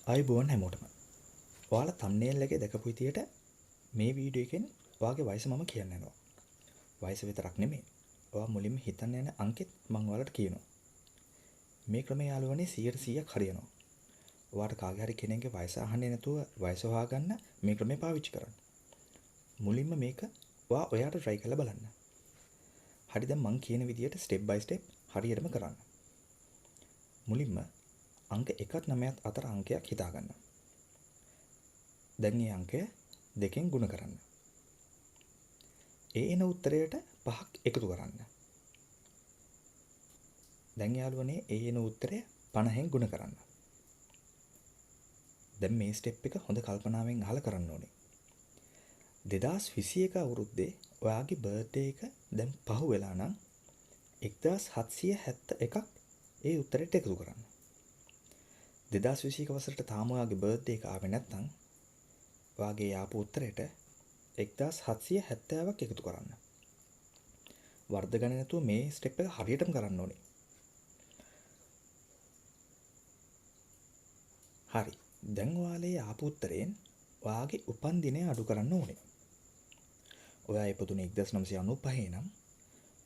ආයුබෝවන් හැමෝටම. ඔයාලා thumbnail එකේ දැකපු විදියට මේ වීඩියෝ එකෙන් ඔයාගේ වයස මම කියන්න යනවා. වයස විතරක් නෙමෙයි. ඔයා මුලින්ම හිතන්න යන අංකෙත් මම ඔයාලට කියනවා. මේ ක්‍රමය යාළුවනේ 100%ක් හරියනවා. ඔයාට කාගේ හරි කෙනෙක්ගේ වයස අහන්නේ නැතුව වයස හොයාගන්න මේ ක්‍රමය පාවිච්චි කරන්න. මුලින්ම මේක ඔයාට try කරලා බලන්න. හරි දැන් මම කියන විදියට step by step හරියටම කරන්න. මුලින්ම අංක 1ත් 9ත් අතර අංකයක් හිතාගන්න. දැන් මේ අංකය 2කින් ගුණ කරන්න. ඒ එන උත්තරයට 5ක් එකතු කරන්න. දැන් යාළුවනේ ඒ එන උත්තරය 50න් ගුණ කරන්න. දැන් මේ ස්ටෙප් එක හොඳ කල්පනාවෙන් අහලා කරන්න ඕනේ. 2021 අවුරුද්දේ ඔයාගේ බර්ත්ඩේ එක දැන් පහු වෙලා නම් 1771ක් ඒ උත්තරයට එකතු කරන්න. 2021 වසරට තාම ඔයාගේ බර්ත්ඩේ එක ආවේ නැත්නම් ඔයාගේ ආපු උත්තරයට 1770ක් එකතු කරන්න. වර්ධ ගණන් නැතුව මේ ස්ටෙප් එක හරියටම කරන්න ඕනේ. හරි. දැන් ඔයාලේ ආපු උත්තරයෙන් ඔයාගේ උපන්දිනය අඩු කරන්න ඕනේ. ඔයා ඉපදුනේ 1995 නම්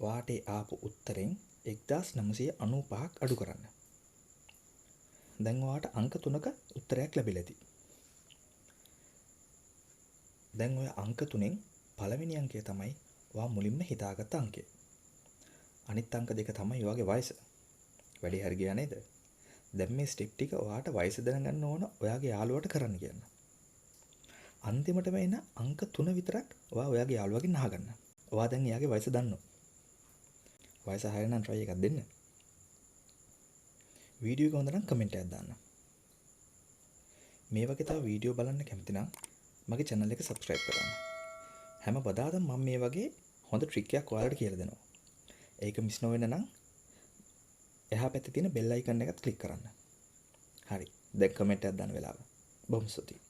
ඔයාට ආපු උත්තරෙන් 1995ක් අඩු කරන්න. දැන් ඔයාට අංක 3ක උත්තරයක් ලැබිලා ඇති. දැන් ඔය අංක 3න් පළවෙනි අංකය තමයි ඔයා මුලින්ම හිතාගත්ත අංකය. අනිත් අංක දෙක තමයි ඔයාගේ වයස. වැඩි හරි ගියා නේද? දැන් මේ ස්ටෙප් ටික ඔයාට වයස දැනගන්න ඕන ඔයාගේ යාළුවාට කරන්න කියන්න. අන්තිමටම එන අංක 3 විතරක් ඔයාගේ යාළුවාගෙන් අහගන්න. ඔයා දැන් එයාගේ වයස දන්නවා. වයස හරියනම් try එකක් දෙන්න. වීඩියෝ එක හොඳ නම් කමෙන්ට් එකක් දාන්න. මේ වගේ තව වීඩියෝ බලන්න කැමති නම් මගේ channel එක subscribe කරන්න. හැම බදාදම මම මේ වගේ හොඳ ට්‍රික් එකක් ඔයාලට කියලා දෙනවා. ඒක මිස් නොවෙන්න නම් එහා පැත්තේ තියෙන bell icon එකත් click කරන්න. හරි. දැන් කමෙන්ට් එකක් දාන්න වෙලාව. බොහොම ස්තුතියි.